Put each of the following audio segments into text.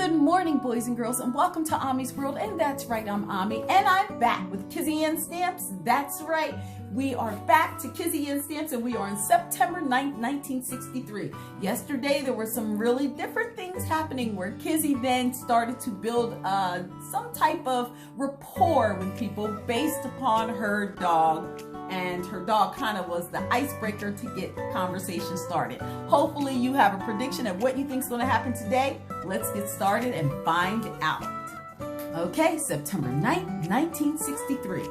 Good morning, boys and girls, and welcome to Ommy'z World. And that's right, I'm Ommy, and I'm back with Kizzy Ann Stamps. That's right, we are back to Kizzy Ann Stamps, and we are on September 9th, 1963. Yesterday, there were some really different things happening where Kizzy then started to build some type of rapport with people based upon her dog. And her dog kind of was the icebreaker to get conversation started. Hopefully you have a prediction of what you think is going to happen today. Let's get started and find out. Okay, September 9th, 1963.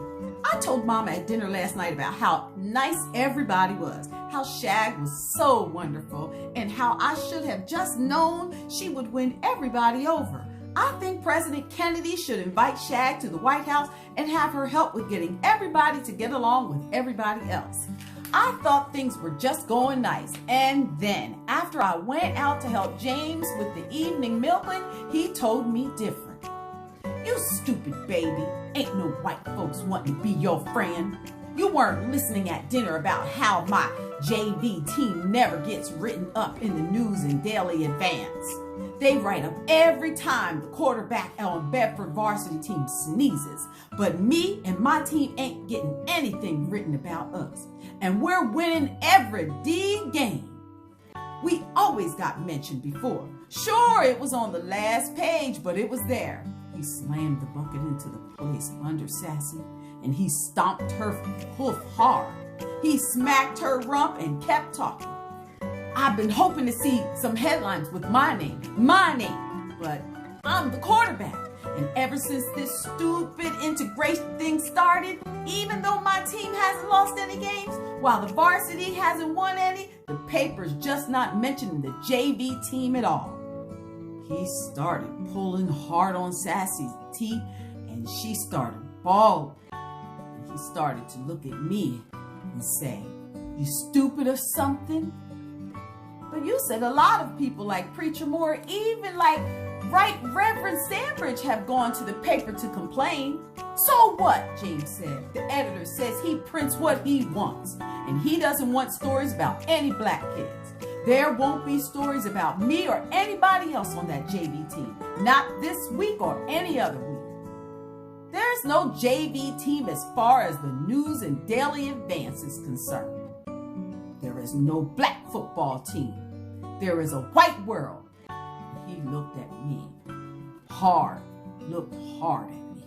I told Mama at dinner last night about how nice everybody was, how Shag was so wonderful, and how I should have just known she would win everybody over. I think President Kennedy should invite Shag to the White House and have her help with getting everybody to get along with everybody else. I thought things were just going nice. And then, after I went out to help James with the evening milking, he told me different. You stupid baby, ain't no white folks wanting to be your friend. You weren't listening at dinner about how my JV team never gets written up in the news and daily advance. They write up every time the quarterback on Bedford varsity team sneezes. But me and my team ain't getting anything written about us. And we're winning every game. We always got mentioned before. Sure, it was on the last page, but it was there. He slammed the bucket into the place under Sassy, and he stomped her hoof hard. He smacked her rump and kept talking. I've been hoping to see some headlines with my name, but I'm the quarterback. And ever since this stupid integration thing started, even though my team hasn't lost any games, while the varsity hasn't won any, the paper's just not mentioning the JV team at all. He started pulling hard on Sassy's teeth, and she started bawling. And he started to look at me and say, "You stupid or something?" But you said a lot of people like Preacher Moore, even like Right Reverend Sandbridge, have gone to the paper to complain. So what, James said. The editor says he prints what he wants, and he doesn't want stories about any black kids. There won't be stories about me or anybody else on that JV team, not this week or any other week. There's no JV team as far as the news and daily advance is concerned. There is no black football team. There is a white world. He looked at me looked hard at me.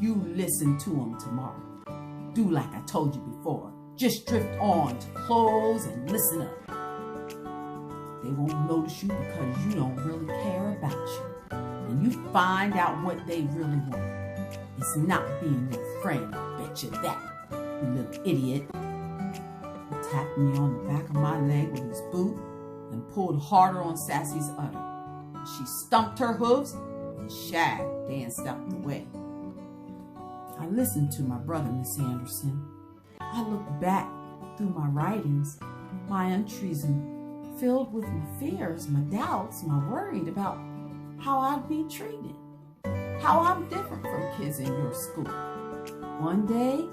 You listen to him tomorrow. Do like I told you before. Just drift on to close and listen up. They won't notice you because you don't really care about you. And you find out what they really want. It's not being your friend, I bet you that, you little idiot. He tapped me on the back of my leg with his boot and pulled harder on Sassy's udder. She stumped her hooves, and Shag danced out the way. I listened to my brother, Miss Anderson. I looked back through my writings, my entries, and filled with my fears, my doubts, my worried about how I'd be treated, how I'm different from kids in your school. One day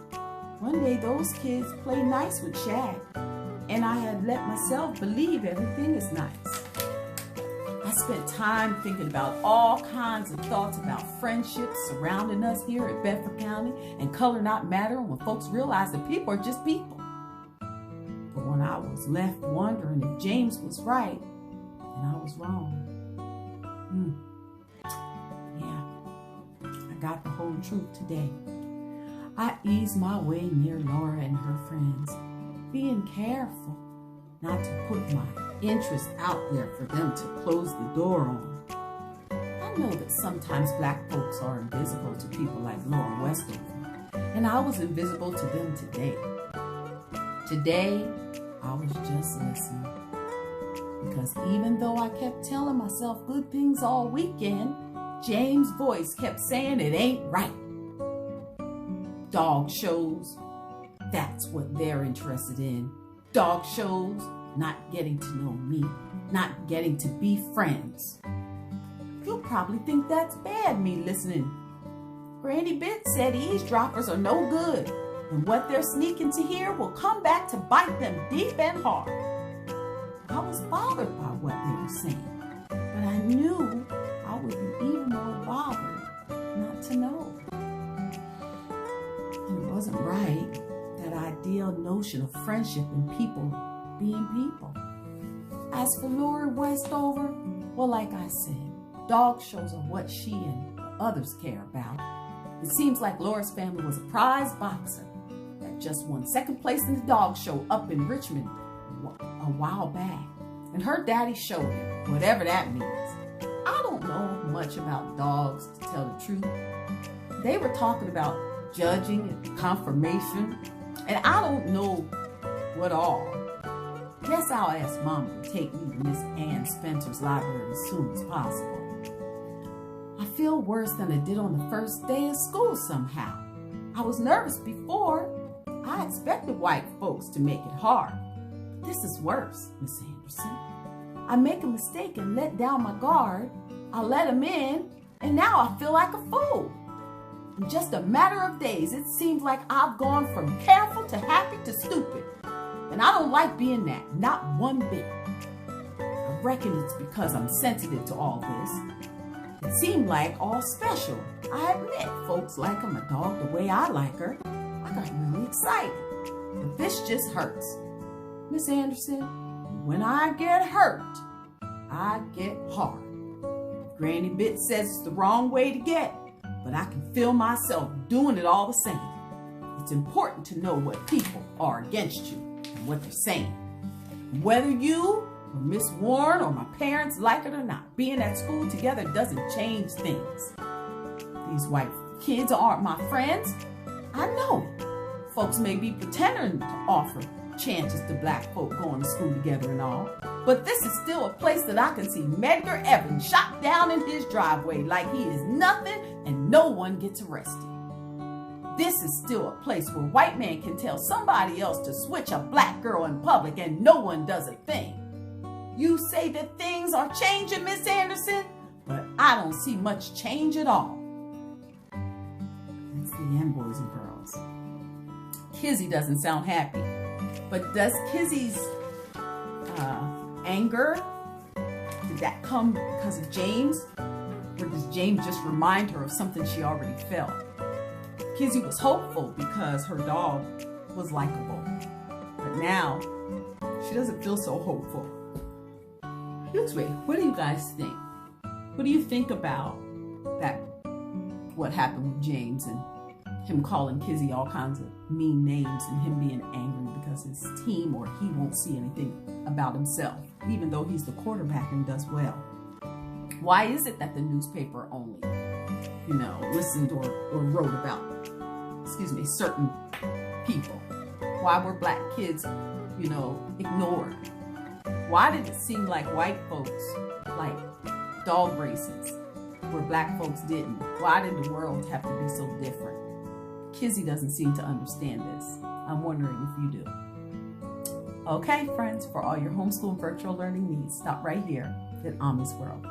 those kids played nice with Shag, and I had let myself believe everything is nice. I spent time thinking about all kinds of thoughts about friendships surrounding us here at Bedford County and color not matter, when folks realize that people are just people. But when I was left wondering if James was right and I was wrong, yeah, I got the whole truth today. I eased my way near Laura and her friends, being careful not to put my interest out there for them to close the door on. I know that sometimes black folks are invisible to people like Laura Westover, and I was invisible to them today. Today, I was just listening, because even though I kept telling myself good things all weekend, James' voice kept saying it ain't right. Dog shows, that's what they're interested in. Dog shows, not getting to know me, not getting to be friends. You'll probably think that's bad, me listening. Granny Bit said eavesdroppers are no good, and what they're sneaking to hear will come back to bite them deep and hard. I was bothered by what they were saying, but I knew I would be even more bothered not to know. And it wasn't right, that ideal notion of friendship and people being people. As for Lori Westover, well, like I said, dog shows are what she and the others care about. It seems like Laura's family was a prize boxer that just won second place in the dog show up in Richmond a while back. And her daddy showed him, whatever that means. I don't know much about dogs, to tell the truth. They were talking about judging and confirmation, and I don't know what all. Guess I'll ask Mama to take me to Miss Ann Spencer's library as soon as possible. I feel worse than I did on the first day of school somehow. I was nervous before. I expected white folks to make it hard. This is worse, Miss Anderson. I make a mistake and let down my guard. I let him in, and now I feel like a fool. In just a matter of days, it seems like I've gone from careful to happy to stupid. And I don't like being that, not one bit. I reckon it's because I'm sensitive to all this. It seemed like all special. I admit folks like my dog the way I like her. I got really excited. But this just hurts. Miss Anderson, when I get hurt, I get hard. Granny Bit says it's the wrong way to get, but I can feel myself doing it all the same. It's important to know what people are against you and what they're saying. Whether you or Miss Warren or my parents like it or not, being at school together doesn't change things. These white kids aren't my friends. I know it. Folks may be pretending to offer chances to black folk going to school together and all, but this is still a place that I can see Medgar Evans shot down in his driveway like he is nothing and no one gets arrested. This is still a place where white man can tell somebody else to switch a black girl in public and no one does a thing. You say that things are changing, Miss Anderson, but I don't see much change at all. That's the end, boys and girls. Kizzy doesn't sound happy, but does Kizzy's anger, did that come because of James? Or does James just remind her of something she already felt? Kizzy was hopeful because her dog was likable, but now she doesn't feel so hopeful. Anyway, what do you guys think? What do you think about that? What happened with James and him calling Kizzy all kinds of mean names and him being angry because his team or he won't see anything about himself, even though he's the quarterback and does well. Why is it that the newspaper only, listened or wrote about, certain people? Why were black kids, ignored? Why did it seem like white folks like dog races where black folks didn't? Why did the world have to be so different? Kizzy doesn't seem to understand this. I'm wondering if you do. Okay, friends, for all your homeschool and virtual learning needs, stop right here at Ommy'z World.